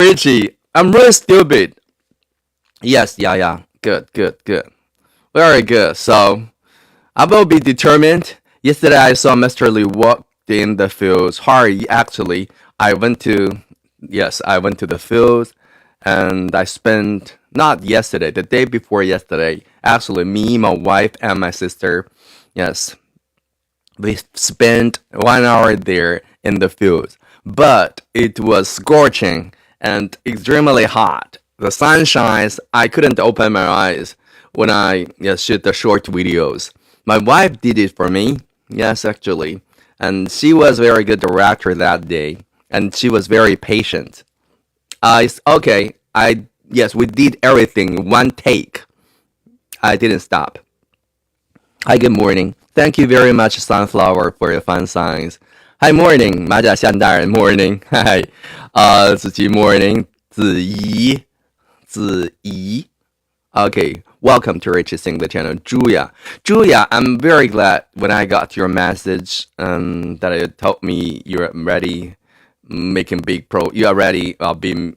Richie, I'm really stupid. Yes, yeah. Good. Very good. So, I will be determined. Yesterday, I saw Mr. Lee walk in the fields. Hurry, actually, I went to, yes, I went to the fields and I spent, not yesterday, the day before yesterday, actually, me, my wife, and my sister, yes, we spent 1 hour there in the fields, but it was scorching and extremely hot. The sun shines. I couldn't open my eyes when I shoot the short videos. My wife did it for me. Yes, actually, and she was very good director that day, and she was very patient. Okay. I yes, we did everything one take. I didn't stop. Hi, good morning. Thank you very much, Sunflower, for your fun signs. Hi, morning，马甲香大人 morning。嗨，子琪 morning，子怡。Okay, welcome to Richie Sing the channel. Julia, I'm very glad when I got your message that it told me you're ready making big you are ready being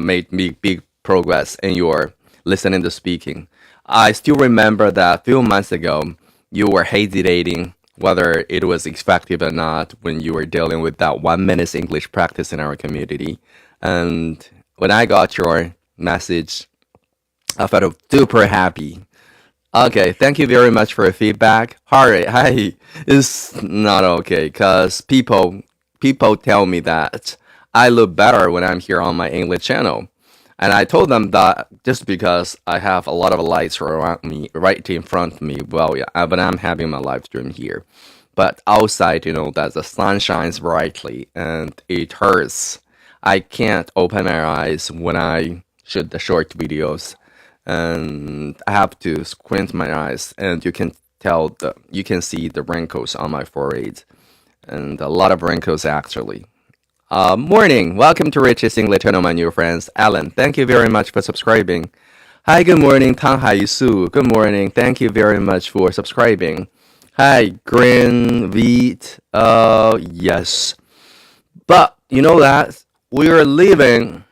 made big progress in your listening to speaking. I still remember that a few months ago you were hesitating whether it was effective or not when you were dealing with that 1 minute English practice in our community. And when I got your message, I felt super happy. Okay, thank you very much for your feedback. Hi, it's not okay because people tell me that I look better when I'm here on my English channel. And I told them that just because I have a lot of lights around me, right in front of me, well, yeah, but I'm having my live stream here. But outside, that the sun shines brightly and it hurts. I can't open my eyes when I shoot the short videos, and I have to squint my eyes, and you can see the wrinkles on my forehead, and a lot of wrinkles actually. Morning. Welcome to Richie's English channel, my new friends. Alan, thank you very much for subscribing. Hi, good morning, Tang Hai Su. Good morning. Thank you very much for subscribing. Hi, Green Wheat. Yes. But you know that we're living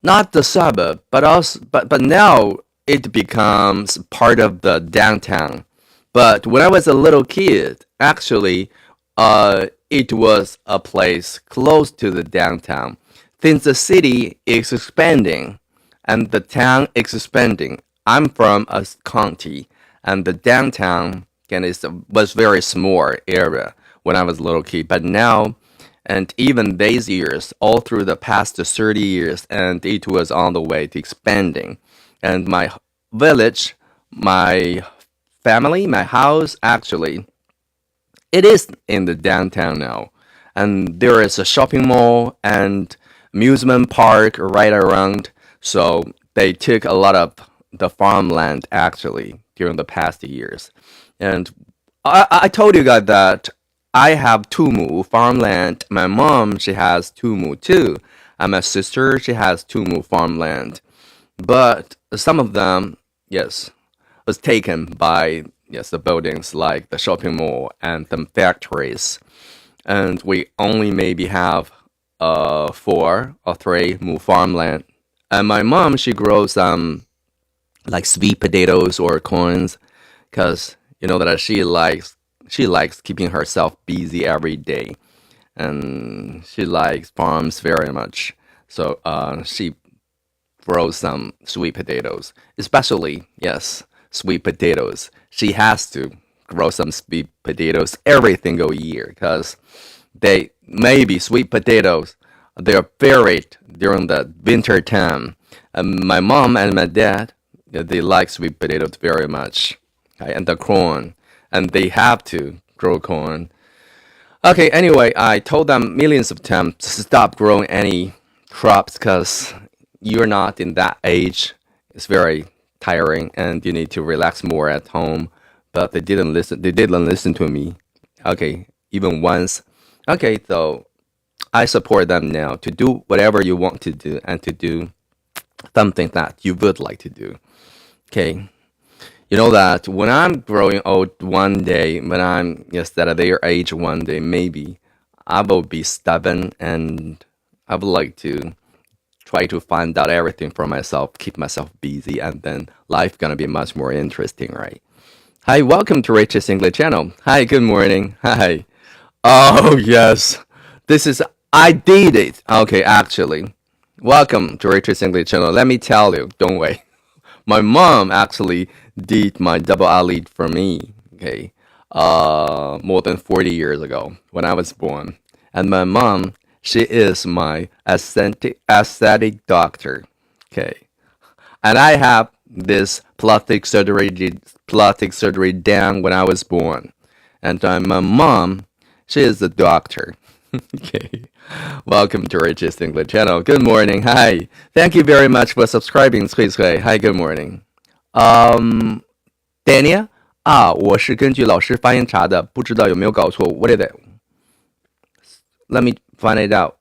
not the suburb, but now it becomes part of the downtown. But when I was a little kid, actually, it was a place close to the downtown. Since the city is expanding and the town is expanding, I'm from a county, and the downtown was very small area when I was a little kid. But now, and even these years, all through the past 30 years, and it was on the way to expanding. And my village, my family, my house, actually, it is in the downtown now. And there is a shopping mall and amusement park right around. So they took a lot of the farmland actually during the past years. And I told you guys that I have Tumu farmland. My mom, she has Tumu too. And my sister, she has Tumu farmland. But some of them, yes, was taken by the buildings like the shopping mall and the factories. And we only maybe have 4 or 3 mu farmland. And my mom, she grows some like sweet potatoes or corns, because you know that she likes keeping herself busy every day, and she likes farms very much. So she grows some sweet potatoes, especially yes, sweet potatoes. She has to grow some sweet potatoes every single year because they maybe sweet potatoes they're buried during the winter time. My mom and my dad, they like sweet potatoes very much, okay, and the corn, and they have to grow corn. Okay, anyway, I told them millions of times to stop growing any crops because you're not in that age. It's very tiring, and you need to relax more at home. But they didn't listen. They didn't listen to me. Okay, even once. Okay, so I support them now to do whatever you want to do and to do something that you would like to do. Okay. You know that when I'm growing old one day, when I'm at their age one day, maybe I will be stubborn and I would like to try to find out everything for myself, keep myself busy, and then life gonna be much more interesting, right? Hi, welcome to Rachel's English channel. Hi, good morning. Hi. Oh yes, this is I did it. Okay, actually, welcome to Rachel's English channel. Let me tell you, don't wait. My mom actually did my double eyelid for me. Okay, more than 40 years ago when I was born, and my mom, she is my aesthetic doctor. Okay, and I have this plastic surgery done when I was born, and my mom, she is a doctor. Okay. Welcome to Rich's English channel. Good morning. Hi. Thank you very much for subscribing. 翠翠. Hi, good morning. Dania 啊，我是根据老师发音查的，不知道有没有搞错。What is it? Let me find it out.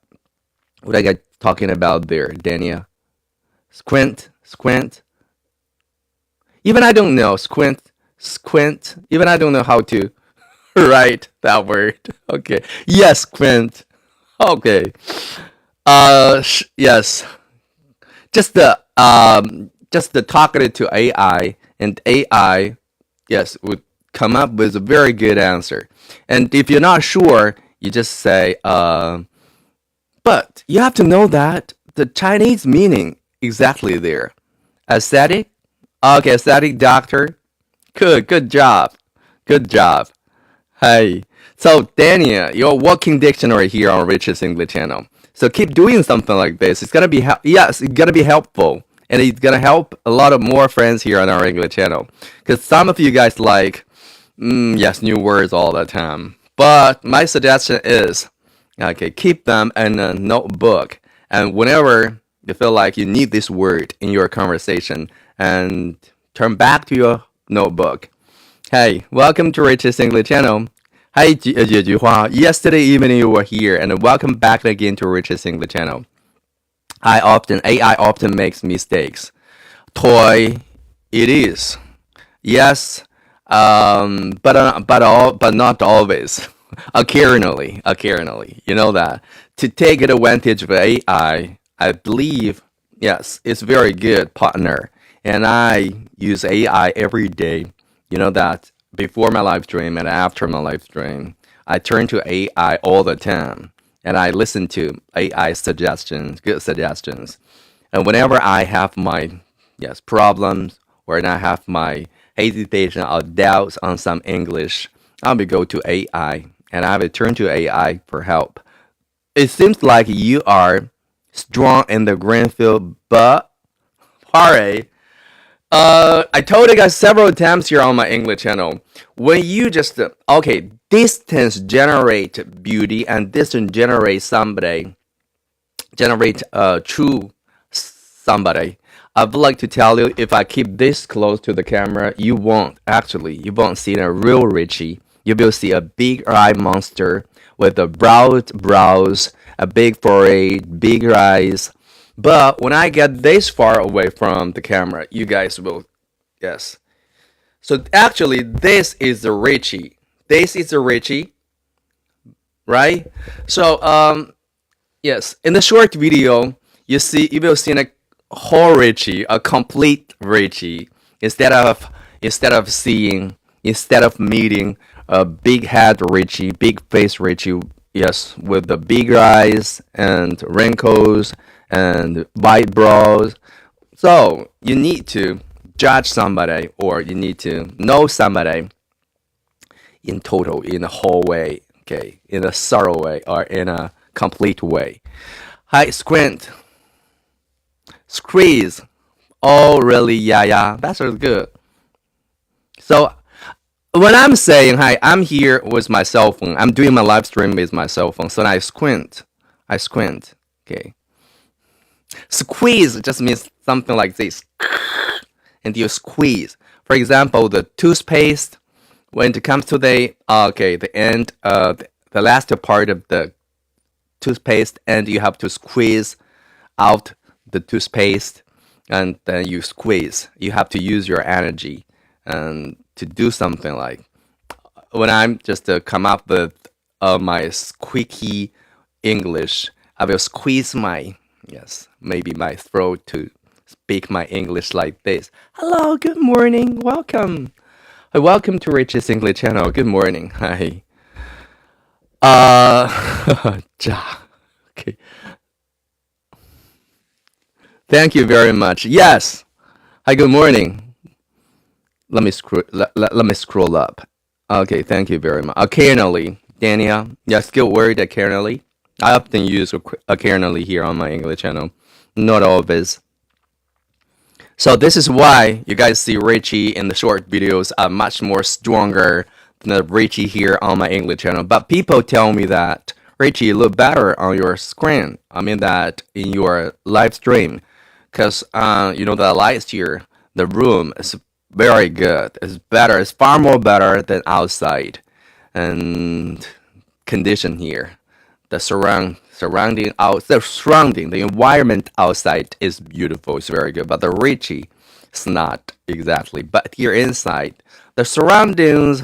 What I got talking about there, Dania? Squint, squint. Even I don't know. Squint, squint. Even I don't know how to write that word. Okay. Yes, squint. Okay. Yes. Just the talking to AI, and AI, yes, would come up with a very good answer. And if you're not sure, you just say, but you have to know that the Chinese meaning exactly there. Aesthetic? Okay, aesthetic doctor. Good job. Good job. Hey. So, Dania, your walking dictionary here on Rich's English channel. So keep doing something like this. It's gonna be yes, it's gonna be helpful, and it's gonna help a lot of more friends here on our English channel. Because some of you guys like, yes, new words all the time. But my suggestion is, okay, keep them in a notebook, and whenever you feel like you need this word in your conversation, and turn back to your notebook. Hey, welcome to Rich's English channel. Hi, 姐菊花. Yesterday evening you were here, and welcome back again to Rich's English channel. AI often makes mistakes. Toy, it is. Yes, but not always. Occasionally, you know that. To take advantage of AI, I believe, yes, it's very good partner. And I use AI every day. You know that before my live stream and after my live stream, I turn to AI all the time. And I listen to AI suggestions, good suggestions. And whenever I have my problems, or I have my hesitation or doubts on some English, I will go to AI and I will turn to AI for help. It seems like you are strong in the green field, but sorry. I told you guys several times here on my English channel, when you just, okay, distance generate beauty and distance generate true somebody. I would like to tell you, if I keep this close to the camera, you won't see a real Richie. You will see a big eye monster with a broad brows, a big forehead, big eyes. But when I get this far away from the camera, you guys will, yes. So actually, this is the Richie. This is the Richie, right? So yes, in the short video, you will see a whole Richie, a complete Richie, instead of meeting a big head Richie, big face Richie, yes, with the big eyes and wrinkles and white brows. So you need to judge somebody, or you need to know somebody in total, in a whole way, okay, in a thorough way, or in a complete way. Hi, squint, squeeze. Oh, really? Yeah, that's really good. So when I'm saying hi, I'm here with my cell phone. I'm doing my live stream with my cell phone. So I squint. Okay. Squeeze just means something like this. And you squeeze. For example, the toothpaste, when it comes to the end, the last part of the toothpaste, and you have to squeeze out the toothpaste, and then you squeeze. You have to use your energy and to do something like, when I'm just come up with my squeaky English, I will squeeze my, yes, maybe my throat to speak my English like this. Hello, good morning, welcome. Welcome to Rich's English channel. Good morning. Hi. Ja. Okay. Thank you very much. Yes. Hi, good morning. Let me scroll up. Okay, thank you very much. Occasionally, Daniel. Yes, good word occasionally. I often use occasionally here on my English channel. Not always. So this is why you guys see Richie in the short videos are much more stronger than the Richie here on my English channel. But people tell me that Richie, you look better on your screen. I mean that in your live stream, because the lights here, the room is very good. It's better. It's far more better than outside, and condition here, the the environment outside is beautiful. It's very good, but the Richie, it's not exactly. But here inside, the surroundings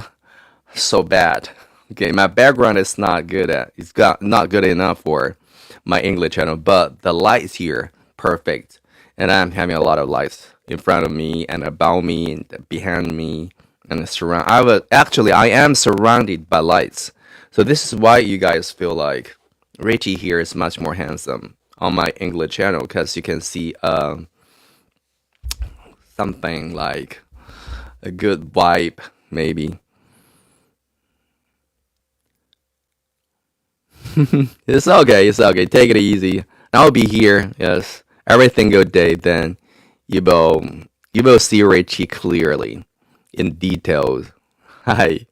so bad. Okay, my background is not good at. Not good enough for my English channel, but the lights here perfect, and I'm having a lot of lights in front of me and about me and behind me and surround. I am surrounded by lights, so this is why you guys feel like Richie here is much more handsome on my English channel, because you can see something like a good vibe maybe. It's okay. It's okay. Take it easy. I'll be here. Yes, every single day. Then you will you will see Richie clearly in details. Hi.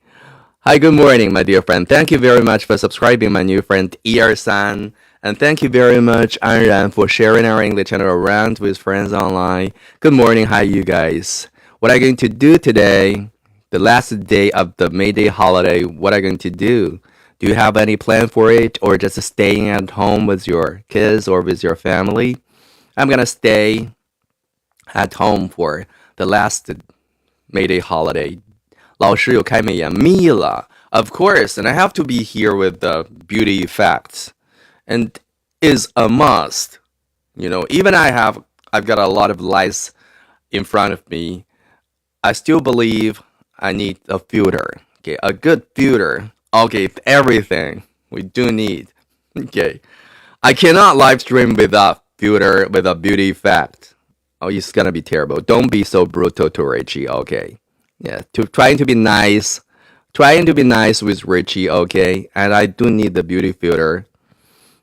Hi, good morning, my dear friend. Thank you very much for subscribing, my new friend Er-san. And thank you very much, Anran, for sharing our English channel around with friends online. Good morning. Hi, you guys. What I'm going to do today, the last day of the May Day holiday, what I'm going to do? Do you have any plan for it, or just staying at home with your kids or with your family? I'm gonna stay at home for the last May Day holiday. 老师有开美颜蜜了, of course, and I have to be here with the beauty effects, and is a must. Even I've got a lot of lights in front of me. I still believe I need a filter. Okay, a good filter. Okay, everything we do need. Okay, I cannot live stream without filter, with a beauty effect. Oh, it's gonna be terrible. Don't be so brutal to Richie. Okay, yeah, trying to be nice with Richie. Okay, and I do need the beauty filter.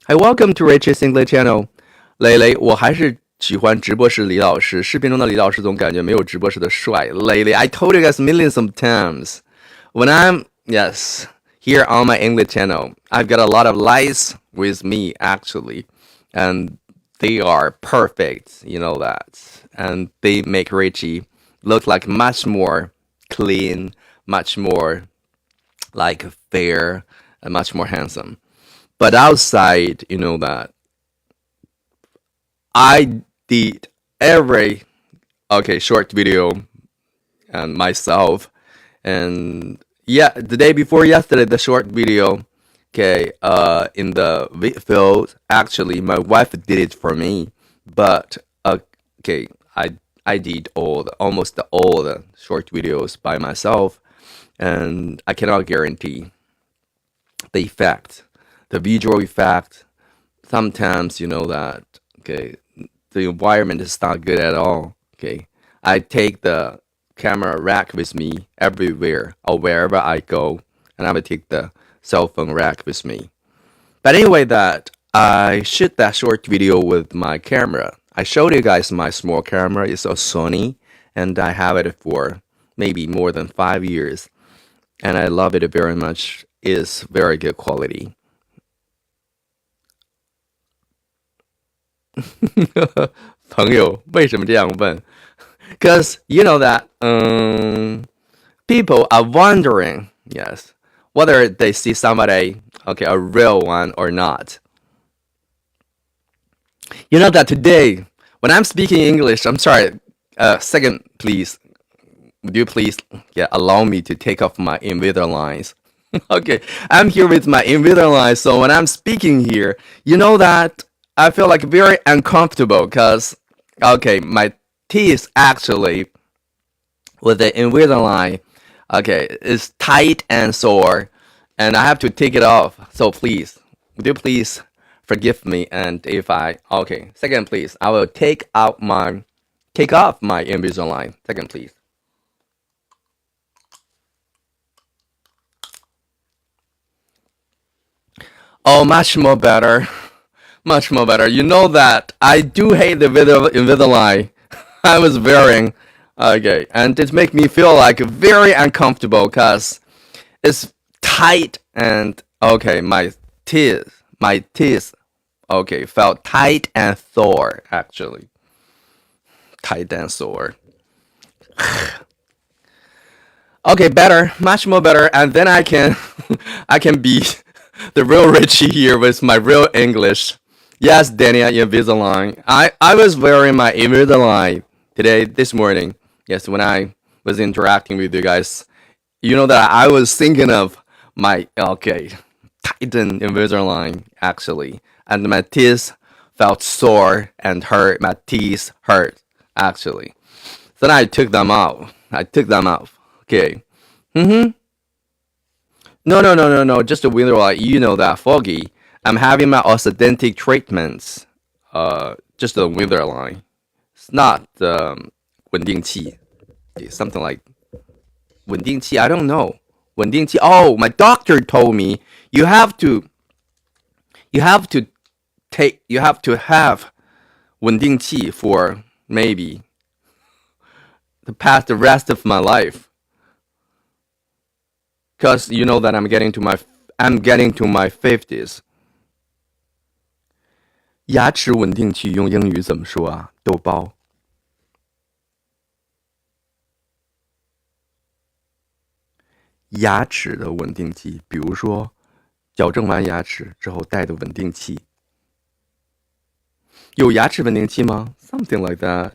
Hi, welcome to Richie's English channel. 蕾蕾，我还是喜欢直播室李老师，视频中的李老师总感觉没有直播室的帅。蕾蕾 I told you guys millions of times. When I'm, yes, here on my English channel, I've got a lot of lights with me actually, and they are perfect, you know that. And they make Richie look like much more clean, much more like fair, and much more handsome. But outside, you know that I did every short video and myself, and yeah, the day before yesterday, the short video, in the field, actually my wife did it for me, but I did almost all the short videos by myself, and I cannot guarantee the effect, the visual effect. Sometimes you know that the environment is not good at all. I take the camera rack with me everywhere or wherever I go, and I will take the cell phone rack with me. But anyway, that I shoot that short video with my camera. I showed you guys my small camera. It's a Sony, and I have it for maybe more than 5 years, and I love it very much. It's very good quality. 朋友为什么这样问? Because you know that people are wondering, yes, whether they see somebody, a real one or not. You know that today, when I'm speaking English, I'm sorry, second, please, would you please allow me to take off my Invisaligns? Okay, I'm here with my Invisalign, so when I'm speaking here, you know that I feel like very uncomfortable because, okay, my teeth actually with the Invisalign, okay, is tight and sore, and I have to take it off. So please, would you please forgive me? And if I, okay, second, please, I will take off my Invisalign. Second, please. Oh, much more better. Much more better. You know that I do hate the Invisalign I was wearing. Okay, and it makes me feel like very uncomfortable because it's tight and okay, my teeth, okay, felt tight and sore actually. Tight and sore. Okay, better, much more better, and then I can I can be the real Richie here with my real English. Yes, Danny, Invisalign. I was wearing my Invisalign today, this morning. Yes, when I was interacting with you guys, you know that I was thinking of my okay Titan Invisalign actually, and my teeth felt sore and hurt. My teeth hurt actually. Then I took them out. I took them out. Okay. Mm-hmm. No, no, no, no, no. Just a window light. You know that, Foggy. I'm having my orthodontic treatments. Just a window line. It's not 稳定器. Something like 稳定器. I don't know. 稳定器. Oh, my doctor told me you have to you have to you have to have 稳定器 for maybe to pass the rest of my life. Cause you know that I'm getting to my 50s. 牙齿稳定器用英语怎么说啊？豆包。牙齿的稳定器，比如说矫正完牙齿之后戴的稳定器。有牙齿稳定器吗？ Something like that.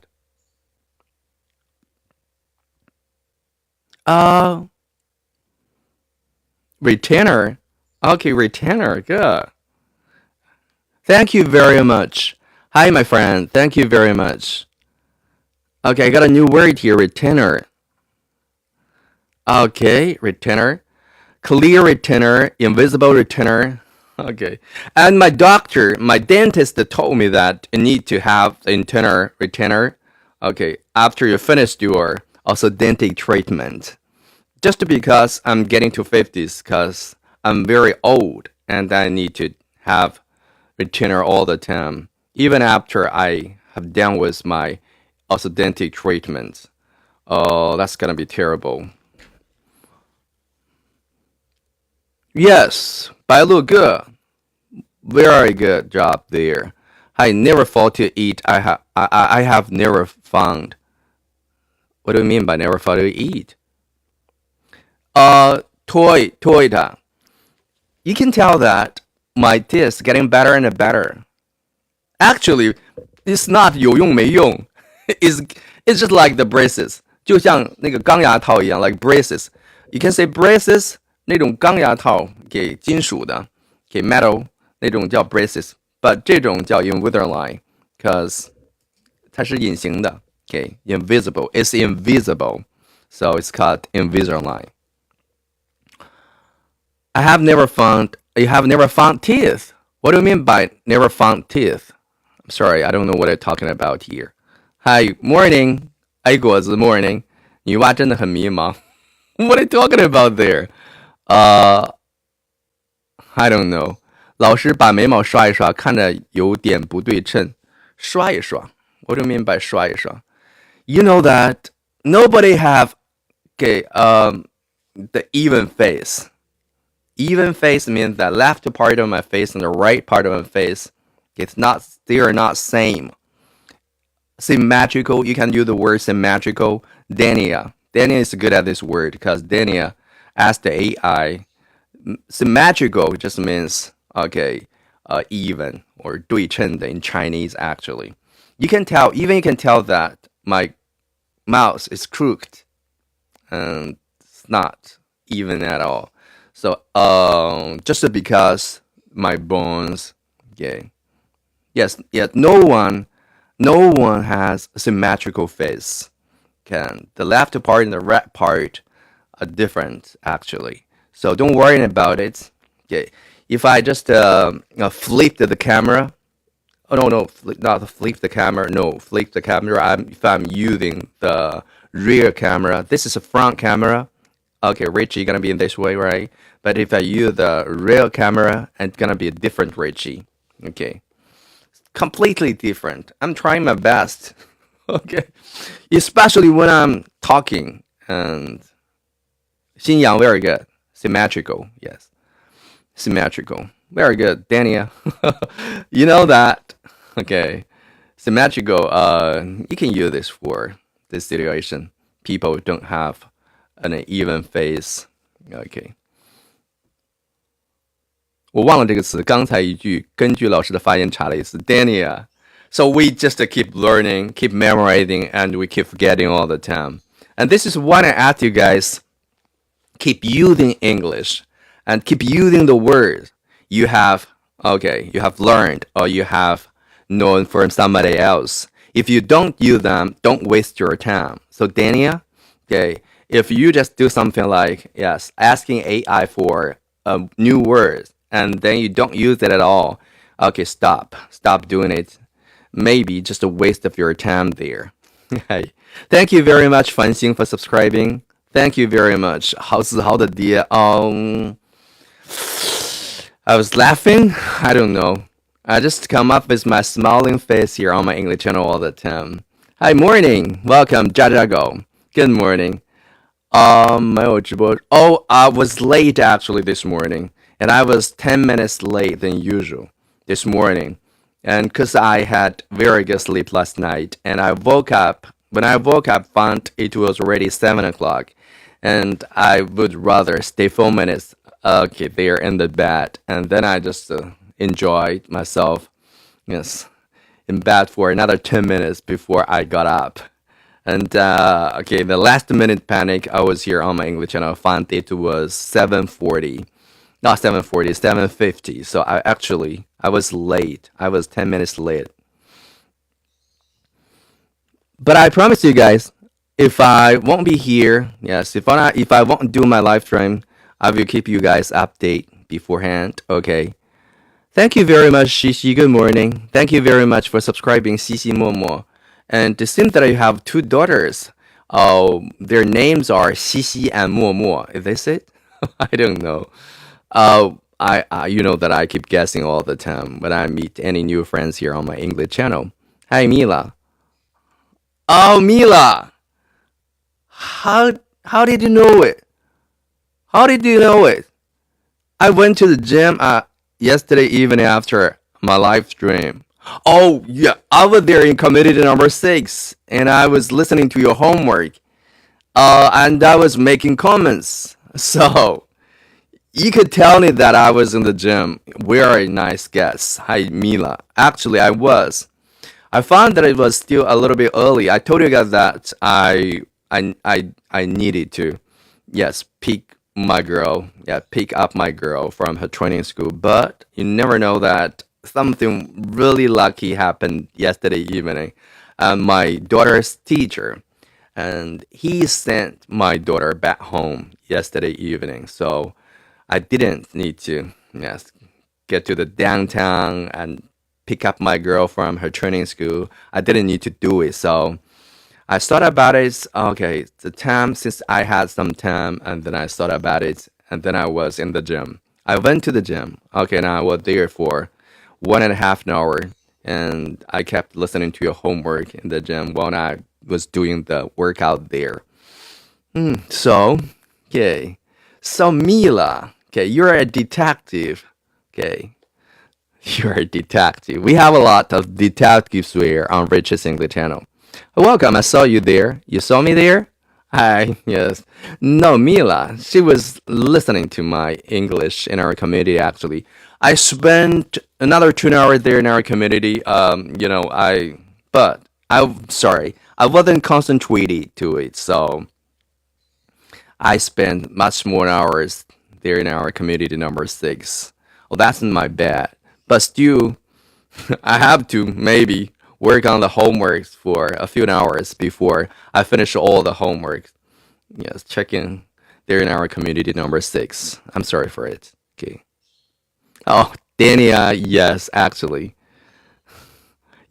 Uh, retainer. Okay, retainer. Good. Thank you very much. Hi, my friend. Thank you very much. Okay, I got a new word here, retainer. Okay, retainer. Clear retainer, invisible retainer. Okay. And my dentist told me that you need to have retainer. Okay, after you finished your orthodontic treatment. Just because I'm getting to 50s, because I'm very old and I need to have retainer all the time, even after I have done with my orthodontic treatment. Oh, that's gonna be terrible. Yes, but I look good. Very good job there. I never thought to eat. I have never found. What do you mean by never thought to eat? Toyota. You can tell that my teeth getting better and better. Actually, it's not 有用没用. It's just like the braces. 就像那个钢牙套一样 like braces. You can say braces 那种钢牙套给金属的，给 metal 那种叫 braces， but 这种叫 Invisalign because 它是隐形的。Okay, invisible. It's invisible, so it's called Invisalign. You have never found teeth. What do you mean by never found teeth? I'm sorry, I don't know what I'm talking about here. Hi, morning. 哎，果子 morning. 女娲真的很迷茫。What are you talking about there? I don't know. 老师把眉毛刷一刷，看着有点不对称。刷一刷。What do you mean by 刷一刷? You know that nobody have the even face. Even face means the left part of my face and the right part of my face. They are not same. Symmetrical, you can use the word symmetrical. Dania is good at this word because Dania asked the AI. Symmetrical just means even or 对称的 in Chinese actually. You can tell that my mouth is crooked and it's not even at all. So, just because my bones, okay. Yes, yes, no one has a symmetrical face. Can the left part and the right part are different actually. So don't worry about it. Okay, if I just flip the camera, oh no no, not flip the camera, no, flip the camera. If I'm using the rear camera, this is a front camera. Okay, Richie gonna be in this way, right? But if I use the rear camera, it's gonna be a different Richie. Okay, completely different. I'm trying my best. Okay, especially when I'm talking and Xinyan, very good. Symmetrical, yes. Symmetrical. Very good, Dania. You know that. Okay. Symmetrical, you can use this for this situation. People don't have an even face. Okay. 我忘了这个词，刚才一句根据老师的发音查了一次，Dania. So we just keep learning, keep memorizing, and we keep forgetting all the time. And this is what I ask you guys. Keep using English and keep using the words you have, okay, you have learned or you have known from somebody else. If you don't use them, don't waste your time. So Dania, okay, if you just do something like, yes, asking AI for new words and then you don't use it at all, okay, stop doing it. Maybe just a waste of your time there. Hey, thank you very much, Fanxing, for subscribing. Thank you very much. 好自豪的爹. I was laughing. I don't know. I just come up with my smiling face here on my English channel all the time. Hi, morning. Welcome, Jajago. Good morning. 没有直播. Oh, I was late actually this morning, and I was 10 minutes late than usual this morning, and because I had very good sleep last night, and I woke up. When I woke up, found it was already 7 o'clock, and I would rather stay 4 minutes, okay, there in the bed, and then I just enjoyed myself, yes, in bed for another 10 minutes before I got up. And okay, the last minute panic, I was here on my English channel, found it was 7:40, not 7:40, 7:50. So I was late. I was 10 minutes late. But I promise you guys, if I won't be here, yes, if I won't do my live stream, I will keep you guys update beforehand. Okay. Thank you very much, Shishi. Good morning. Thank you very much for subscribing, Shishi Momo. And it seems that I have two daughters. Oh, their names are Shishi and Momo. Is this it? I don't know. You know that I keep guessing all the time when I meet any new friends here on my English channel. Hi, Mila. Oh, Mila. How did you know it? How did you know it? I went to the gym yesterday evening after my live stream. Oh, yeah, I was there in community number 6, and I was listening to your homework, and I was making comments. So, you could tell me that I was in the gym. Very nice guess. Hi, Mila. Actually, I was. I found that it was still a little bit early. I told you guys that I needed to, yes, pick up my girl from her training school. But you never know that something really lucky happened yesterday evening. My daughter's teacher, and he sent my daughter back home yesterday evening. So I didn't need to, yes, get to the downtown and pick up my girl from her training school. I didn't need to do it. So I thought about it. Okay, the time since I had some time, and then I thought about it, and then I was in the gym. I went to the gym. Okay, and I was there for 1.5 hours, and I kept listening to your homework in the gym while I was doing the workout there. So, okay. So Mila, okay, you're a detective. Okay, you're a detective. We have a lot of detectives here on Rich's English channel. Welcome, I saw you there. You saw me there? Hi, yes. No, Mila, she was listening to my English in our community actually. I spent another 2 hours there in our community. But I'm sorry, I wasn't concentrated to it, so I spent much more hours They're in our community number 6. Well, that's not my bad. But still, I have to maybe work on the homeworks for a few hours before I finish all the homework. Yes, check in. They're in our community number 6. I'm sorry for it. Okay. Oh, Dania, yes, actually.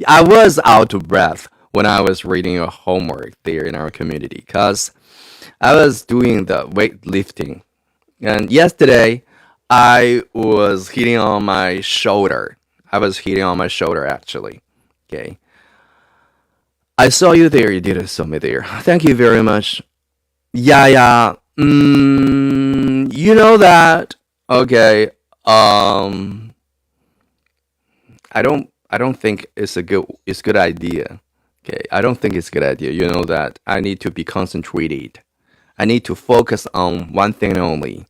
I was out of breath when I was reading your homework there in our community because I was doing the weightlifting. And yesterday, I was hitting on my shoulder. I was hitting on my shoulder actually. Okay. I saw you there. You did saw me there. Thank you very much. Yeah, yeah. You know that. Okay. I don't think it's good idea. Okay. I don't think it's a good idea. You know that I need to be concentrated. I need to focus on one thing only.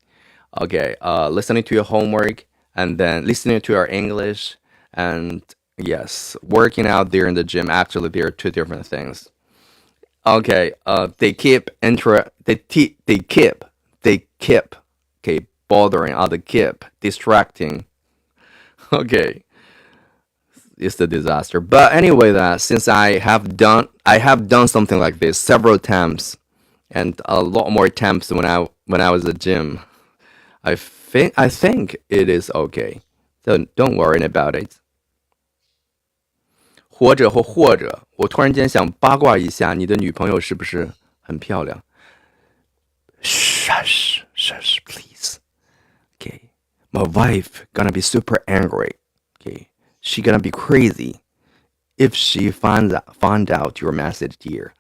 Okay, listening to your homework and then listening to your English and yes, working out there in the gym. Actually, there are two different things. Okay, they keep okay bothering or they keep distracting. Okay, it's the disaster. But anyway, that since I have done something like this several times and a lot more times when I was at gym. I think it is okay. So don't worry about it. 或者，我突然间想八卦一下，你的女朋友是不是很漂亮？Shush, shush, please. Okay, my wife gonna be super angry. Okay, she gonna be crazy if she find out your message here.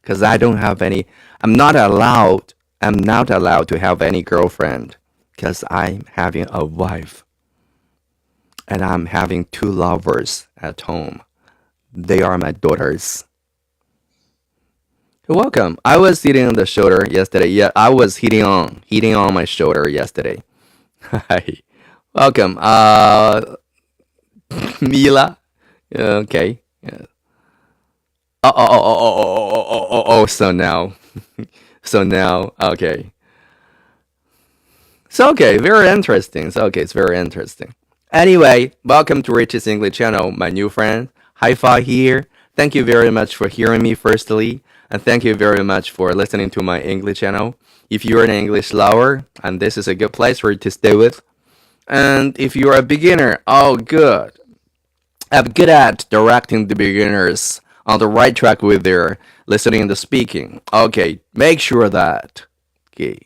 Cause I don't have any. I'm not allowed. I'm not allowed to have any girlfriend. Cause I'm having a wife and I'm having two lovers at home. They are my daughters. You're welcome. I was hitting on the shoulder yesterday. Yeah, I was hitting on my shoulder yesterday. Hi. Welcome. Mila. Okay. Yeah. Oh. So now, okay. So okay, very interesting. So okay, it's very interesting. Anyway, welcome to Rich's English channel, my new friend. Hi-Fi here. Thank you very much for hearing me firstly, and thank you very much for listening to my English channel. If you're an English lover, and this is a good place for you to stay with. And if you're a beginner, oh good. I'm good at directing the beginners on the right track with their listening and speaking. Okay, make sure that. Okay.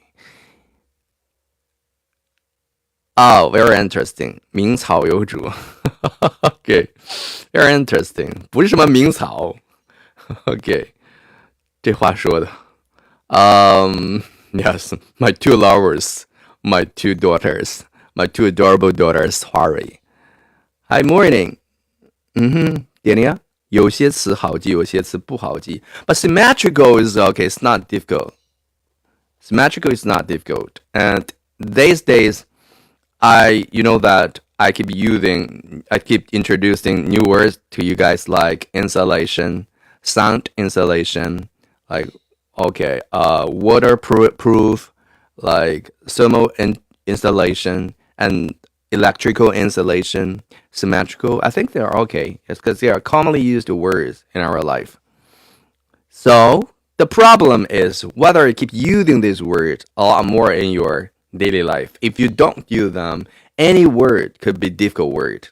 Oh, very interesting. 名草有主. Okay, very interesting. 不是什么名草. Okay, 这话说的. Yes, my two lovers, my two daughters, my two adorable daughters. Sorry. Hi, morning. Dania? 有些词好记，有些词不好记. But symmetrical is okay. It's not difficult. Symmetrical is not difficult. And these days, you know that I keep introducing new words to you guys like insulation, sound insulation, like okay, waterproof, like thermal installation and electrical insulation, symmetrical. I think they're okay. It's because they are commonly used words in our life. So the problem is whether you keep using these words a lot more in your daily life. If you don't use them, any word could be difficult word.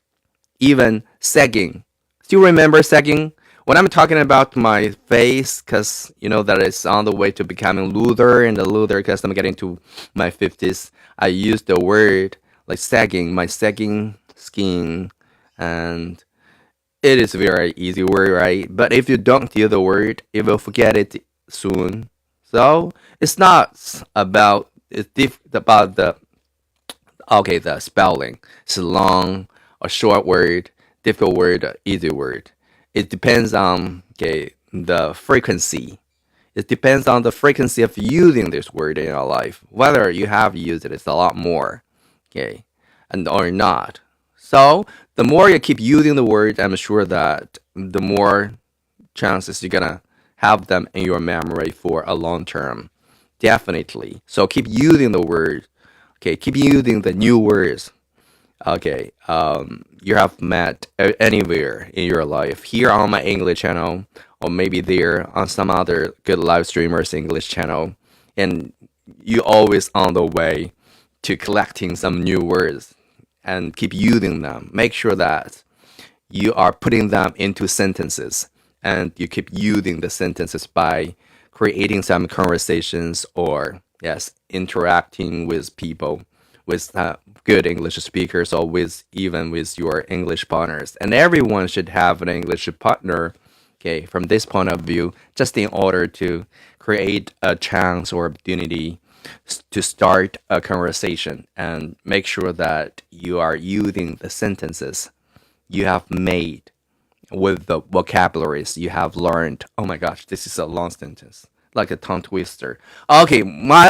Even sagging. Still remember sagging? When I'm talking about my face, because you know that it's on the way to becoming luther, and the luther because I'm getting to my 50s, I use the word like sagging, my sagging skin, and it is a very easy word, right? But if you don't use the word, you will forget it soon. So it's not about about the spelling. It's a long or short word, difficult word, or easy word. It depends on the frequency. It depends on the frequency of using this word in your life. Whether you have used it, it's a lot more, and or not. So the more you keep using the word, I'm sure that the more chances you're gonna have them in your memory for a long term. Definitely. So keep using the word Okay, keep using the new words. Okay, you have met anywhere in your life here on my English channel, or maybe there on some other good live streamers English channel, and you always on the way to collecting some new words and keep using them. Make sure that you are putting them into sentences, and you keep using the sentences by creating some conversations or yes, interacting with people, with good English speakers, or with even with your English partners. And everyone should have an English partner. Okay, from this point of view, just in order to create a chance or opportunity to start a conversation and make sure that you are using the sentences you have made with the vocabularies you have learned. Oh my gosh, this is a long sentence, like a tongue twister. Okay,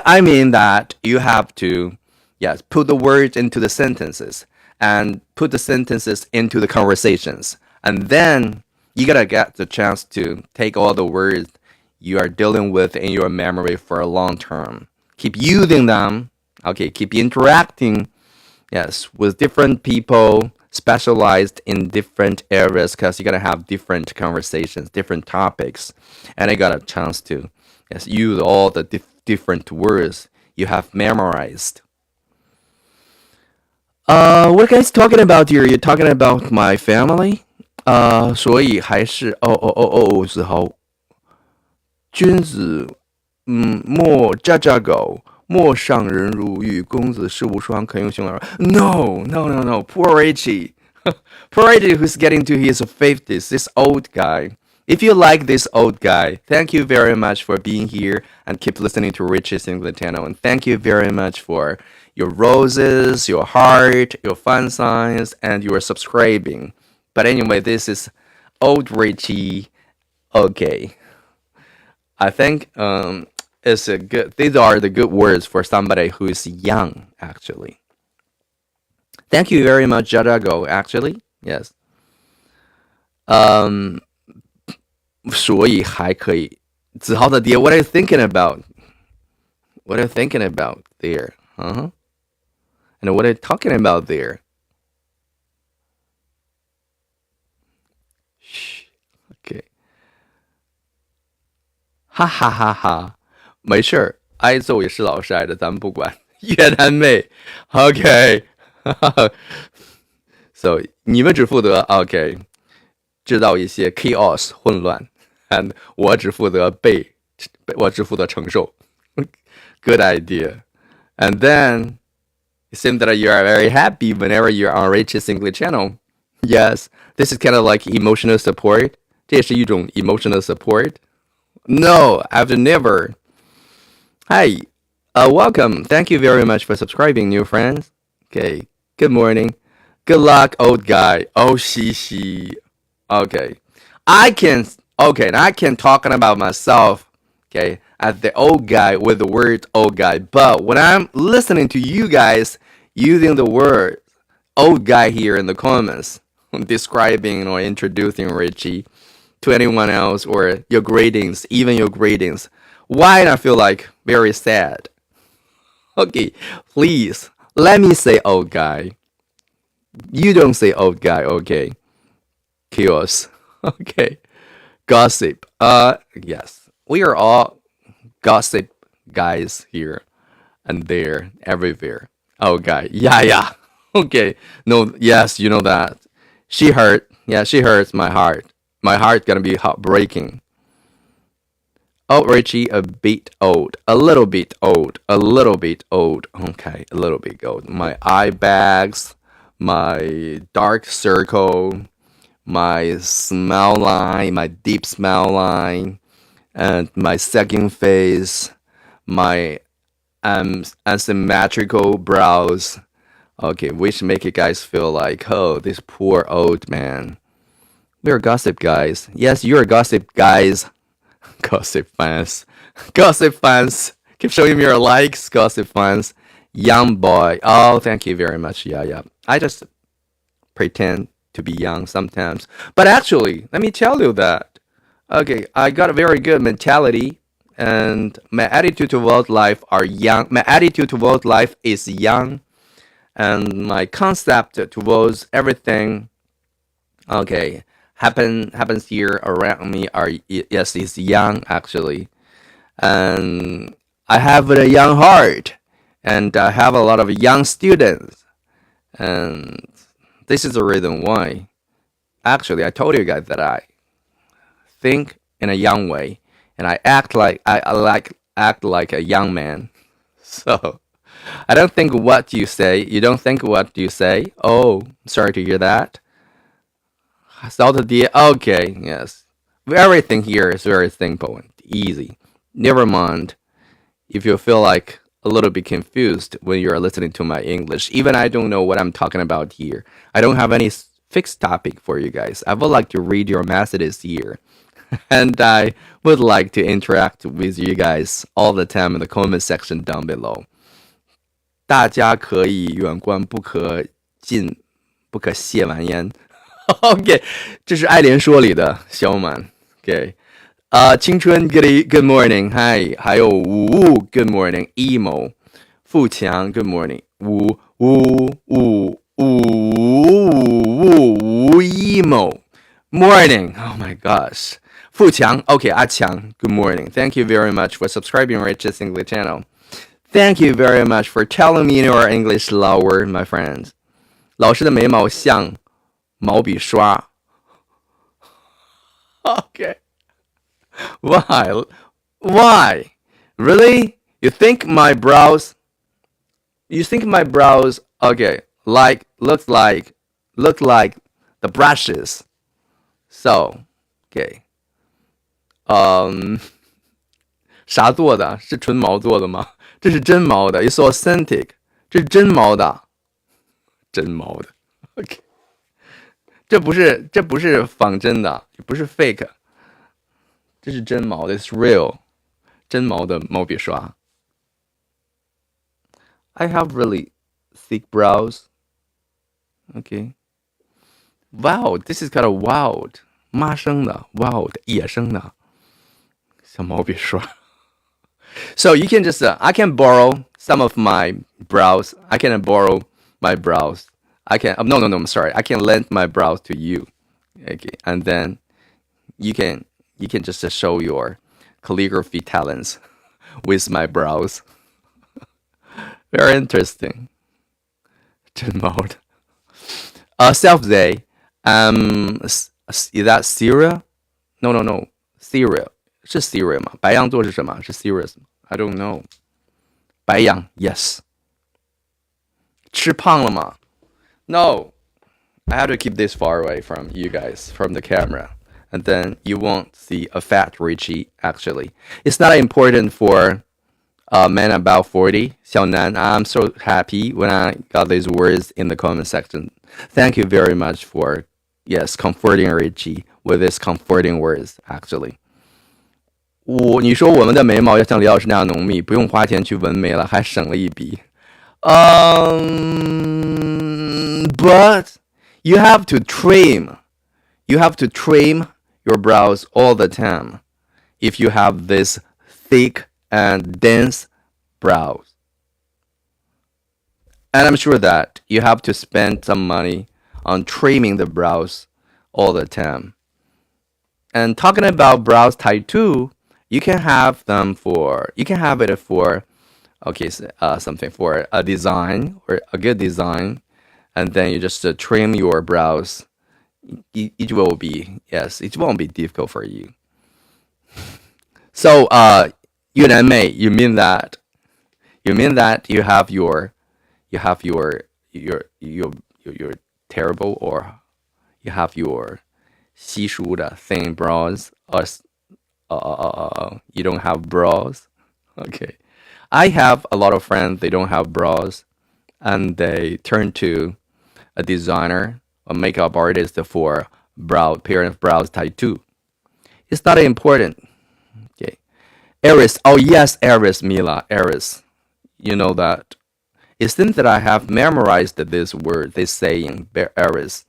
I mean that you have to, yes, put the words into the sentences and put the sentences into the conversations. And then you gotta get the chance to take all the words you are dealing with in your memory for a long term. Keep using them. Okay, keep interacting, yes, with different people specialized in different areas because you're gonna have different conversations, different topics, and I got a chance to yes use all the different words you have memorized. What guys talking about here? You're talking about my family. 所以还是君子莫家家狗，莫上人如玉。公子世无双，可用熊而。No, no, no, no. Poor Richie. Poor Richie who's getting to his 50s. This old guy. If you like this old guy, thank you very much for being here and keep listening to Richie's English channel. And thank you very much for your roses, your heart, your fun signs, and your subscribing. But anyway, this is old Richie. Okay. I think it's a good. These are the good words for somebody who is young. Actually, thank you very much, Jadago. Actually, yes. 所以还可以。子豪的爹 what are you thinking about? What are you thinking about there? And what are you talking about there? Shh. Okay. 哈哈哈哈，没事儿，挨揍也是老师挨的，咱们不管。越南妹，OK，so 你们只负责 OK 制造一些 chaos 混乱，and 我只负责承受。Good idea. And then it seems that you are very happy whenever you're on Rachel's English channel. Yes, this is kind of like emotional support. 这也是一种 emotional support. No, I've never. Hi, welcome. Thank you very much for subscribing, new friends. Okay, good morning. Good luck, old guy. Oh, she. Okay, I can talking about myself. Okay, as the old guy with the word old guy. But when I'm listening to you guys using the word old guy here in the comments, describing or introducing Richie to anyone else or your greetings, even your greetings, why I feel like very sad? Okay, please let me say old guy. You don't say old guy, okay? Chaos. Okay. Gossip. Yes. We are all gossip guys here and there, everywhere. Oh guy. Yeah. Okay. No, yes, you know that. She hurts my heart. My heart gonna be heartbreaking. Oh, Richie, a bit old. A little bit old. Okay, a little bit old. My eye bags, my dark circle, my smile line, my deep smile line, and my second face, my asymmetrical brows. Okay, which make you guys feel like, oh, this poor old man. We're gossip guys. Yes, you're gossip guys. Gossip fans. Gossip fans. Keep showing me your likes, gossip fans. Young boy. Oh, thank you very much. Yeah. I just pretend to be young sometimes. But actually, let me tell you that. Okay, I got a very good mentality. and my attitude toward life are young. My attitude toward life is young, and my concept towards everything, okay, happens here around me are yes, is young actually, and I have a young heart, and I have a lot of young students, and this is the reason why. Actually, I told you guys that I think in a young way, and I act like a young man. So I don't think what you say. You don't think what you say. Oh, sorry to hear that. Salted the okay, yes. Everything here is very simple and easy. Never mind if you feel like a little bit confused when you're listening to my English. Even I don't know what I'm talking about here. I don't have any fixed topic for you guys. I would like to read your messages here. And I would like to interact with you guys all the time in the comment section down below. 大家可以远观，不可近，不可亵玩焉。OK， 这是爱莲说里的小满。OK， 青春 good morning， 嗨，还有五五 good morning，emo， 富强 good morning， 五emo morning， oh my gosh， 富强 OK， 阿强 good morning， thank you very much for subscribing Rich's English channel。Thank you very much for telling me your English lower, my friends. 老师的眉毛像毛笔刷。Okay. Why? Why? Really? You think my brows? Okay, look like the brushes. So, okay. 啥做的？是纯毛做的吗？这是真毛的 ，It's authentic， 这是真毛的，真毛的。OK， 这不是仿真的，也不是 fake， 这是真毛的 ，It's real， 真毛的毛笔刷。I have really thick brows. Okay. Wow, this is kind of wild. 妈生的 ，wild 野生的，像毛笔刷。So you can just, I can borrow some of my brows. I can borrow my brows. I can, no, I'm sorry. I can lend my brows to you. Okay. And then you can just show your calligraphy talents with my brows. Very interesting. 真毛的。Self-day. Is that cereal? No. Cereal. 是 cereal 吗？白羊座是什么？是 serious 吗？ I don't know. 白羊 yes. 吃胖了吗？ No. I have to keep this far away from you guys, from the camera. And then you won't see a fat Richie, actually. It's not important for men about 40. 小南, I'm so happy when I got these words in the comment section. Thank you very much for, yes, comforting Richie with these comforting words, actually. 你说我们的眉毛要像李老师那样浓密，不用花钱去纹眉了，还省了一笔。But you have to trim. You have to trim your brows all the time if you have this thick and dense brows. And I'm sure that you have to spend some money on trimming the brows all the time. And talking about brows tattoo, you can have it for okay, something for a design or a good design, and then you just trim your brows. It won't be difficult for you. So, Yunanmei, you mean that you have your terrible, or you have your 稀疏的 thin brows, or you don't have brows? Okay. I have a lot of friends, they don't have brows, and they turn to a designer, a makeup artist for parent brows tattoo. It's not important. Okay. Eris, oh yes, Eris, Mila, Eris. You know that. It seems that I have memorized this word, this saying, Eris.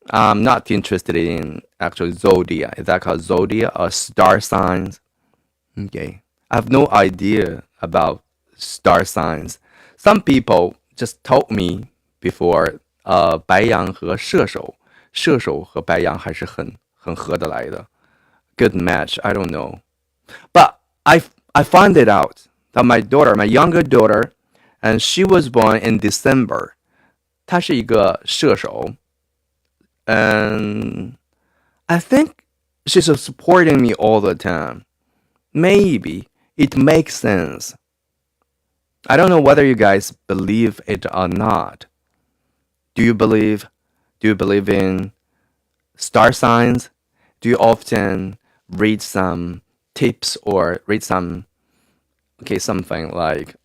I'm not interested in actually zodiac. Is that called zodiac or star signs? Okay. I have no idea about star signs. Some people just told me before,白羊和射手，射手和白羊还是很合得来的。Good match. I don't know, but I found it out that my daughter, my younger daughter, and she was born in December. 她是一个射手 and I think she's supporting me all the time. Maybe it makes sense. I don't know whether you guys believe it or not. Do you believe in star signs? Do you often read some tips or read something like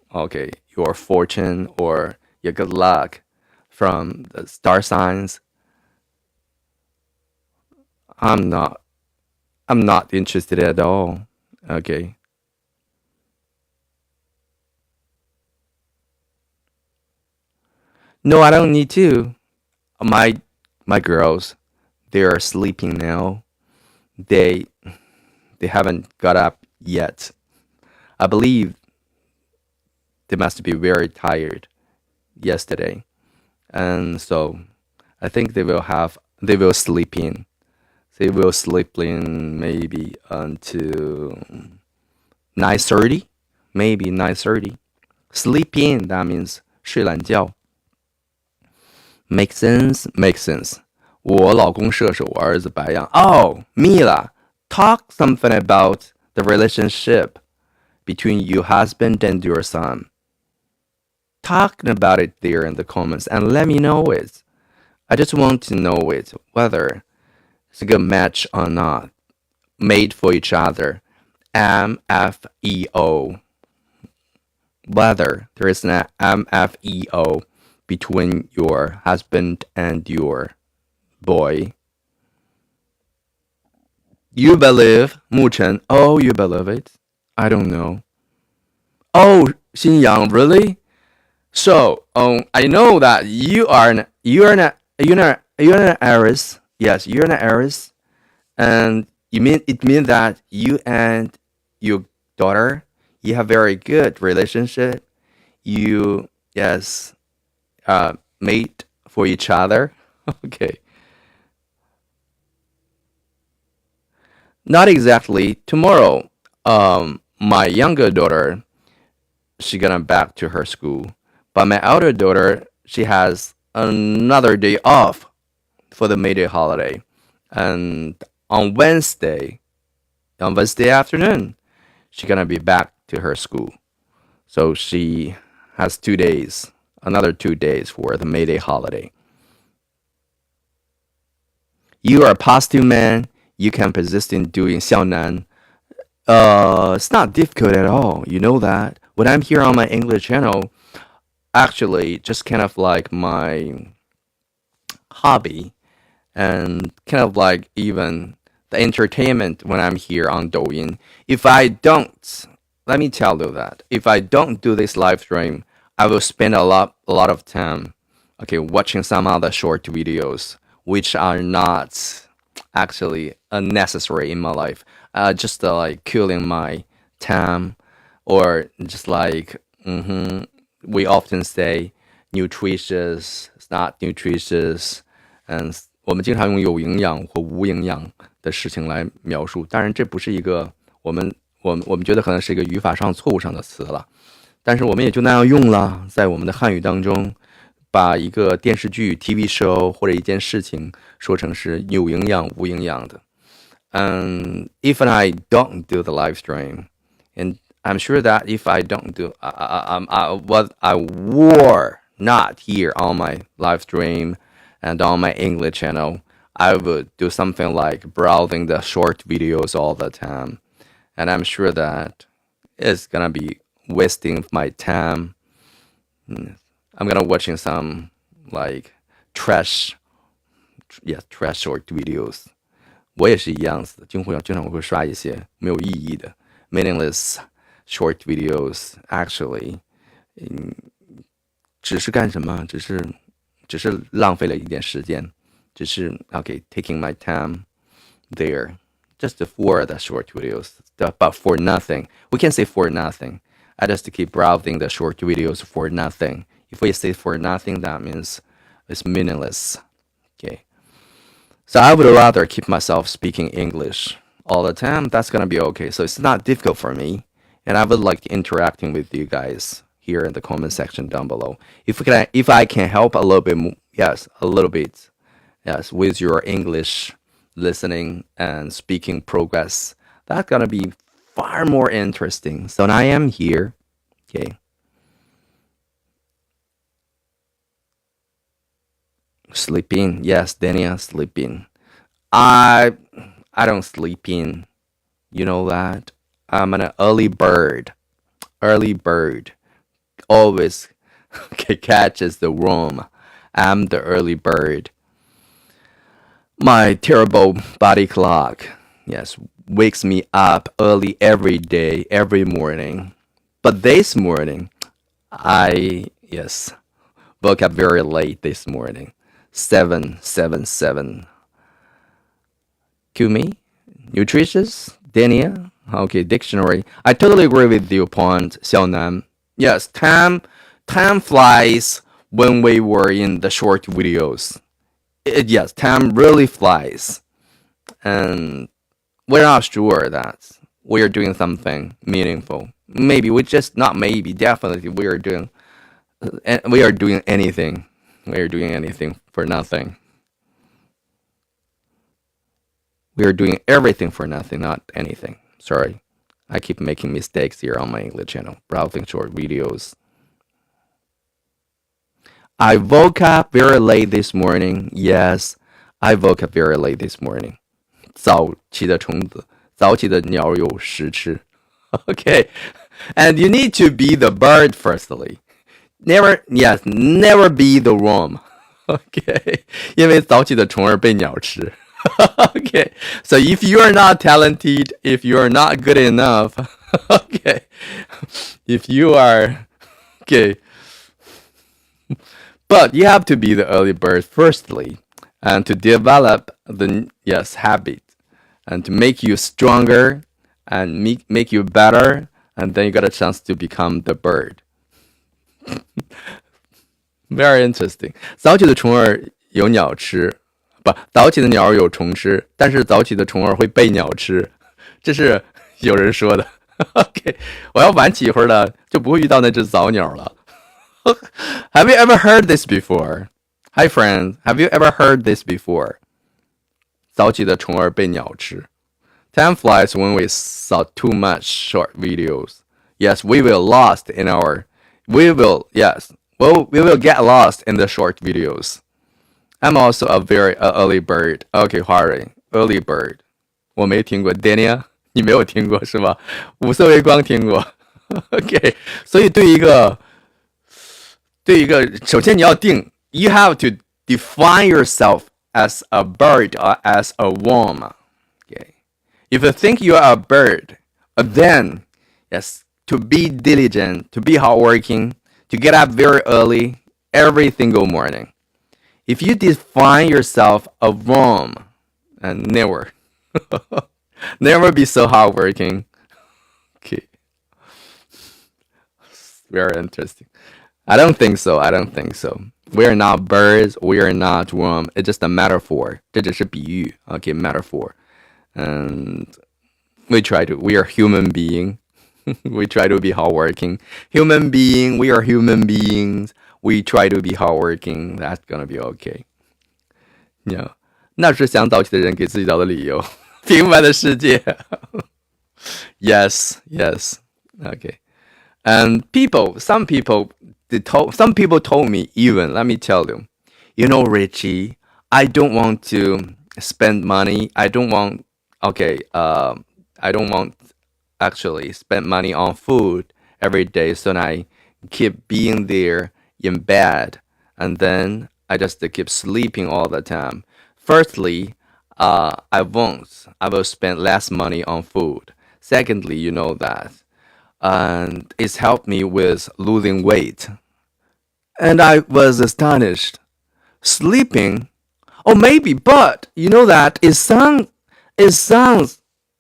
your fortune or your good luck from the star signs? I'm not interested at all. Okay. No, I don't need to. My girls, they are sleeping now. They they haven't got up yet. I believe they must be very tired yesterday. And so I think they will sleep in. They will sleep in maybe until 9:30, maybe 9:30. Sleep in, that means 睡懒觉。Make sense, make sense. 我老公射手，我儿子白羊。Oh, Mila, talk something about the relationship between your husband and your son. Talking about it there in the comments and let me know it. I just want to know it, whether it's a good match or not. Made for each other. MFEO. Whether there is an MFEO between your husband and your boy. You believe, 沐晨. Oh, you believe it? I don't know. Oh, Xinyang, really? So, I know that you're an Aries. Yes, you're an Aries, and it means that you and your daughter, you have very good relationship. You, yes, mate for each other. Okay. Not exactly. Tomorrow, my younger daughter, she gonna back to her school, but my elder daughter, she has another day off for the May Day holiday, and on Wednesday afternoon, she gonna be back to her school. So she has 2 days, another 2 days for the May Day holiday. You are a positive man. You can persist in doing 小南. It's not difficult at all. You know that. When I'm here on my English channel, actually, just kind of like my hobby and kind of like even the entertainment when I'm here on Douyin. Let me tell you that if I don't do this live stream, I will spend a lot of time, watching some other short videos which are not actually unnecessary in my life. Just like killing my time, or just like we often say, nutritious, it's not nutritious, and 我们经常用有营养或无营养的事情来描述。当然，这不是一个我们觉得可能是一个语法上错误上的词了，但是我们也就那样用了，在我们的汉语当中，把一个电视剧 TV show 或者一件事情说成是有营养无营养的。If I don't do the live stream, and I'm sure that if I don't do, I were not here on my live stream and on my English channel, I would do something like browsing the short videos all the time. And I'm sure that it's gonna be wasting my time. I'm gonna watching some like trash short videos. 我也是一样子的，经常会刷一些没有意义的 meaningless short videos. Actually, 只是干什么？只是浪费了一点时间，只是taking my time there just for the short videos, but for nothing. We can say for nothing. I just keep browsing the short videos for nothing. If we say for nothing, that means it's meaningless. Okay. So I would rather keep myself speaking English all the time. That's gonna be okay. So it's not difficult for me, and I would like interacting with you guys here in the comment section down below. If I can help a little bit, yes, a little bit, yes, with your English listening and speaking progress, that's gonna be far more interesting. So I am here. Okay. Sleeping. Yes, Dania, sleeping. I I don't sleep in. You know that. I'm an early bird. Early bird. Always catches the worm. I'm the early bird. My terrible body clock, yes, wakes me up early every day, every morning. But this morning, yes, woke up very late this morning. 777. Kumi? Nutritious? Dania? Okay, dictionary. I totally agree with your point, Xiaonan. Yes, time flies when we were in the short videos. Yes, time really flies. And we're not sure that we're doing something meaningful. Maybe we just not maybe definitely we are doing anything. We are doing anything for nothing. We are doing everything for nothing, not anything. Sorry, I keep making mistakes here on my English channel, browsing short videos. I woke up very late this morning. Yes, I woke up very late this morning. 早起的虫子，早起的鸟有食吃。Okay, and you need to be the bird firstly. Never be the worm. Okay, 因为早起的虫儿被鸟吃。Okay, so if you are not talented, if you are not good enough, okay, if you are, okay, but you have to be the early bird firstly, and to develop the habit, and to make you stronger and make you better, and then you got a chance to become the bird. Very interesting. 早起的虫儿有鸟吃，不，早起的鸟儿有虫吃，但是早起的虫儿会被鸟吃，这是有人说的。OK， 我要晚起一会儿了，就不会遇到那只早鸟了。Have you ever heard this before? Hi friends, have you ever heard this before? 早起的虫儿被鸟吃。Time flies when we saw too much short videos. Yes, we will get lost in the short videos. I'm also a very early bird. Okay, Harry, early bird. 我没听过 Dania， 你没有听过是吧？五色微光听过。OK， 所以对一个，首先你要定 ，you have to define yourself as a bird or as a worm. Okay, if you think you are a bird, then yes, to be diligent, to be hardworking, to get up very early every single morning. If you define yourself a worm, and never be so hardworking. Okay, very interesting. I don't think so. We are not birds. We are not worm. It's just a metaphor. 这只是比喻. Okay, metaphor. And we are human being. We try to be hardworking. Human being. We are human beings. We try to be hardworking. That's gonna be okay. Yeah. 那是想早起的人给自己找的理由。平凡的世界。Yes. Okay. And some people told me even, let me tell you, Richie, I don't want to spend money. I don't want actually spend money on food every day. So I keep being there in bed, and then I just keep sleeping all the time. Firstly, I will spend less money on food. Secondly, you know that. And it's helped me with losing weight. And I was astonished. Sleeping? Oh, maybe, but you know that it sounds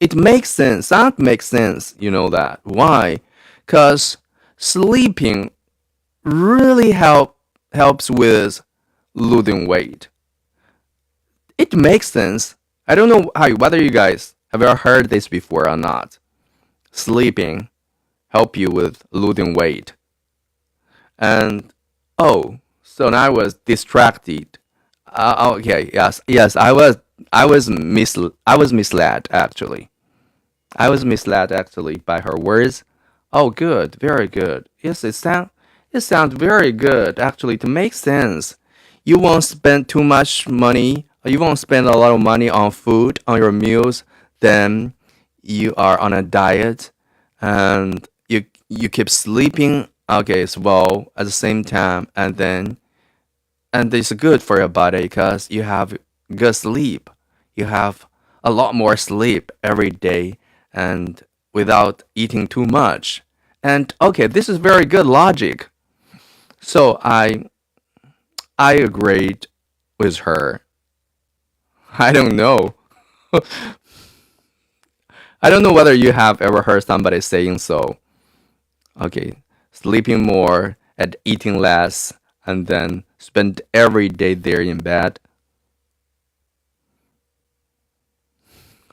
it makes sense. That makes sense. You know that. Why? Because sleeping really helps with losing weight. It makes sense. I don't know whether you guys have ever heard this before or not. Sleeping help you with losing weight. And oh, so now I was distracted. Okay, yes, I was misled actually. I was misled actually by her words. Oh, good, very good. Yes, it sounds very good actually. To make sense, you won't spend too much money. You won't spend a lot of money on food on your meals. Then you are on a diet, and you keep sleeping. Okay, as well at the same time, and it's good for your body because you have good sleep. You have a lot more sleep every day and without eating too much. And okay, this is very good logic. So I agreed with her. I don't know. I don't know whether you have ever heard somebody saying so. Okay, sleeping more and eating less and then spend every day there in bed.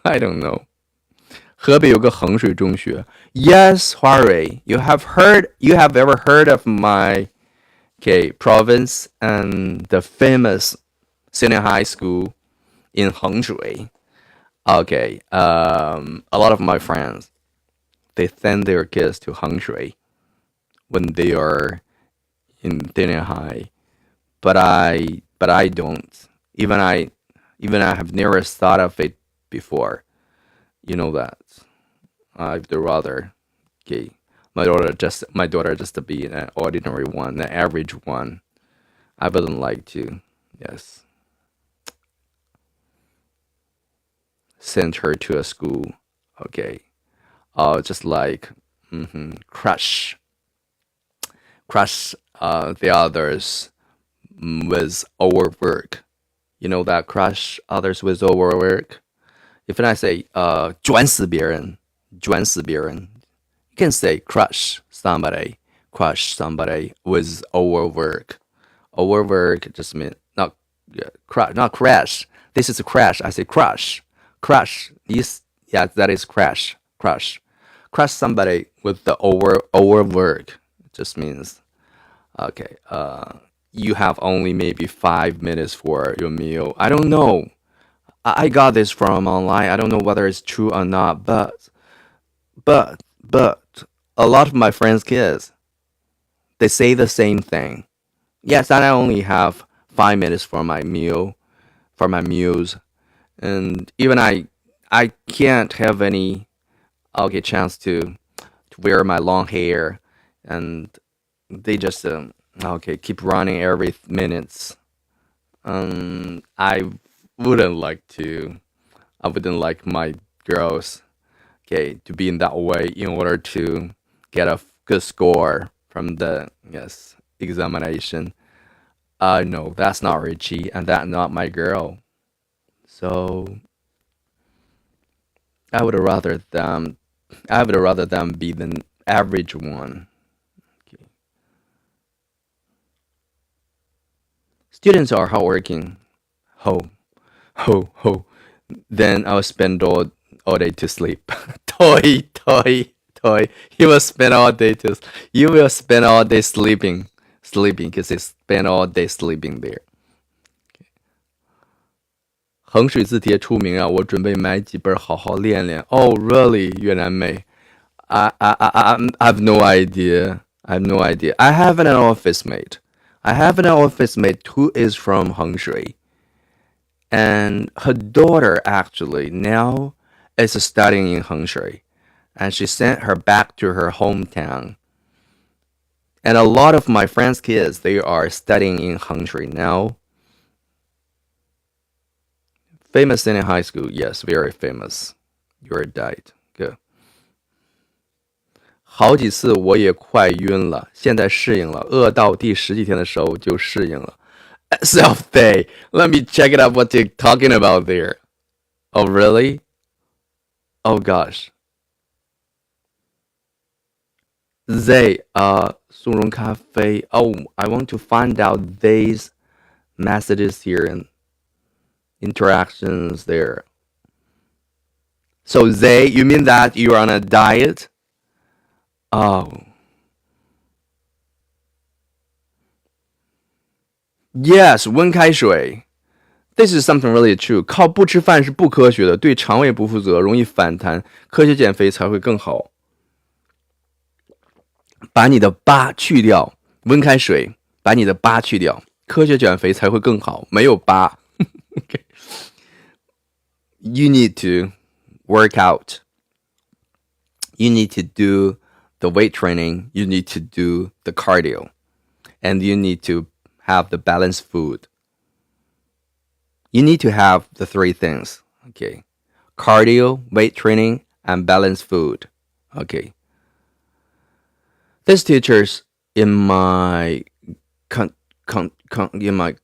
I don't know. 河北有个衡水中学. Yes, Huarui, you have ever heard of my province and the famous senior high school in Hengshui. Okay, a lot of my friends they send their kids to Hengshui when they are in senior high, but I don't. Even I have never thought of it before. You know that. I'd rather okay my daughter just to be an ordinary one, an average one. I wouldn't like to, yes, send her to a school. Okay. Just like crush the others with overwork. You know that crush others with overwork. If I say 卷死别人, you can say crush somebody with overwork. Overwork just means not not crash. This is a crash. I say crush. Crush is yeah, that is crash. Crush somebody with the overwork. It just means okay. You have only maybe 5 minutes for your meal. I don't know. I got this from online. I don't know whether it's true or not, but a lot of my friends' kids they say the same thing. Yes, I only have 5 minutes for my meals, and even I can't have any okay chance to wear my long hair, and they just okay keep running every minutes. I wouldn't like to. I wouldn't like my girls okay to be in that way in order to get a good score from the yes examination. No, that's not Richie, and that's not my girl. So I would rather them. I would rather them be the average one. Okay. Students are hardworking. Ho, ho. Then I'll spend all day to sleep. Toy. You will spend all day sleeping because you spend all day sleeping there. 衡水字帖出名啊，我准备买几本好好练练。Oh, really? 越南妹 I have no idea. I have no idea. I have an office mate. I have an office mate who is from Hengshui. And her daughter actually now is studying in Hengshui. And she sent her back to her hometown. And a lot of my friends' kids, they are studying in Hengshui now. Famous in high school, yes, very famous. You're right. Good. 好几次我也快晕了，现在适应了，饿到第十几天的时候就适应了。Self-day. Let me check it out what you're talking about there. Oh, really? Oh gosh. They, 速溶咖啡. Oh, I want to find out these messages here and interactions there. So they, you mean that you're on a diet? Oh. Yes, 温开水. This is something really true. 靠不吃饭是不科学的，对肠胃不负责，容易反弹。科学减肥才会更好。把你的疤去掉，温开水，把你的疤去掉，科学减肥才会更好。没有疤。okay. You need to work out. You need to do the weight training. You need to do the cardio. And you need to have the balanced food. You need to have the three things. Okay. Cardio, weight training, and balanced food. Okay. These teachers in my in my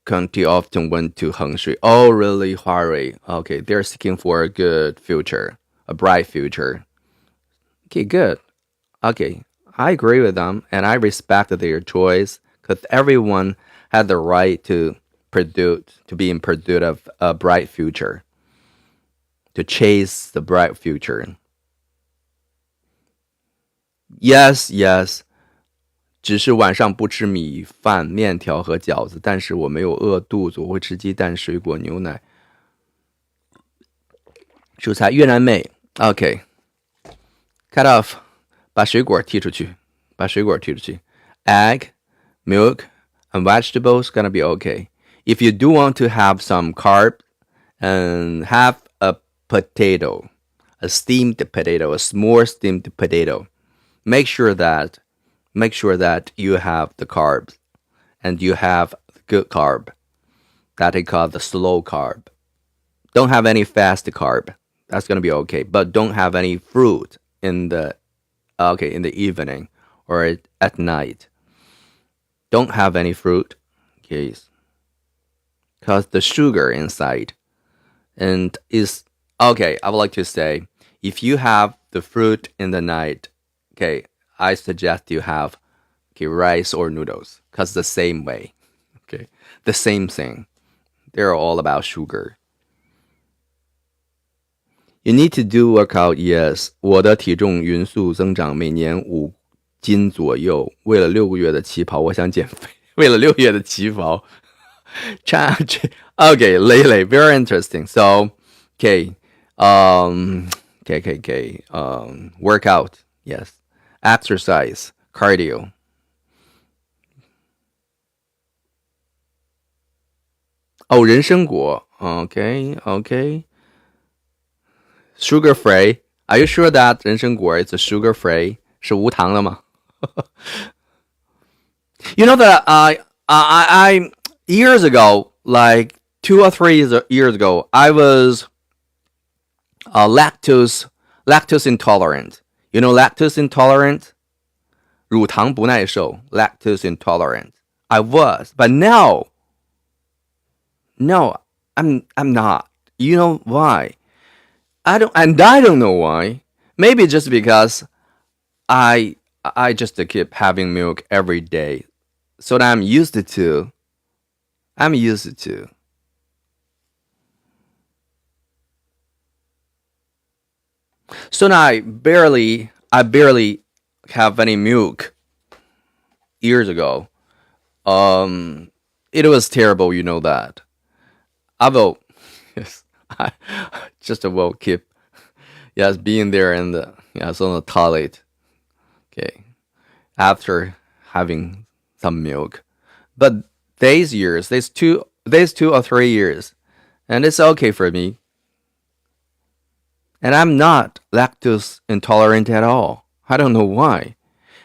country often went to Hengshui. Oh, really, Huawei. Okay, they're seeking for a good future, a bright future. Okay, good. Okay, I agree with them, and I respect their choice because everyone had the right to be in pursuit of a bright future, to chase the bright future. Yes, yes. 只是晚上不吃米饭、面条和饺子，但是我没有饿肚子，我会吃鸡蛋、水果、牛奶、蔬菜。越南妹 ，OK， cut off， 把水果剔出去，把水果剔出去。Egg, milk, and vegetables gonna be okay. If you do want to have some carb, and have a potato, a steamed potato, a small steamed potato. Make sure that you have the carbs and you have good carb that they call the slow carb. Don't have any fast carb. That's gonna be okay, but don't have any fruit in the evening or at night. Don't have any fruit, okay, because the sugar inside and is okay. I would like to say if you have the fruit in the night. Okay, I suggest you have rice or noodles because the same way. Okay, the same thing. They're all about sugar. You need to do workout. Yes, 我的体重匀速增长，每年5斤左右。为了6个月的起跑，我想减肥。为了6个月的起跑。Okay, Lele, very interesting. So, okay, workout. Yes. Exercise, cardio. Oh, 人参果. Okay. Sugar free. Are you sure that 人参果 is sugar free? 是无糖的吗？ You know that I years ago, like 2 or 3 years ago, I was lactose intolerant. You know lactose intolerant? 乳糖不耐受 lactose intolerant. I was, but no, I'm not. You know why? I don't know why. Maybe just because I just keep having milk every day, so that I'm used to. So now I barely have any milk. Years ago, it was terrible. You know that. I will, yes, I just will keep, yes, being there in the on the toilet. Okay, after having some milk, but these 2 or 3 years, and it's okay for me. And I'm not lactose intolerant at all. I don't know why.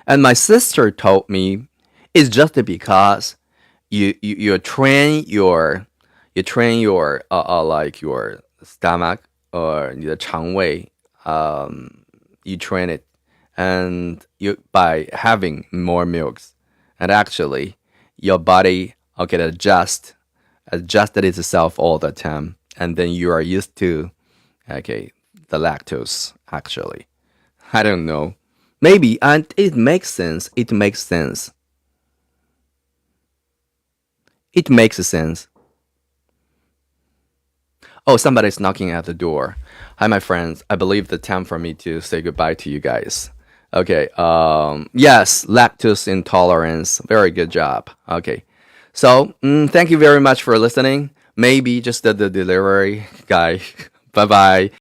And my sister told me it's just because you train your like your stomach or 你的肠胃 you train it and you by having more milks and actually your body adjusted itself all the time and then you are used to the lactose, actually. I don't know. Maybe, and it makes sense. It makes sense. It makes sense. Oh, somebody's knocking at the door. Hi, my friends. I believe the time for me to say goodbye to you guys. Okay. Yes, lactose intolerance. Very good job. Okay. So, thank you very much for listening. Maybe just the delivery guy. Bye bye.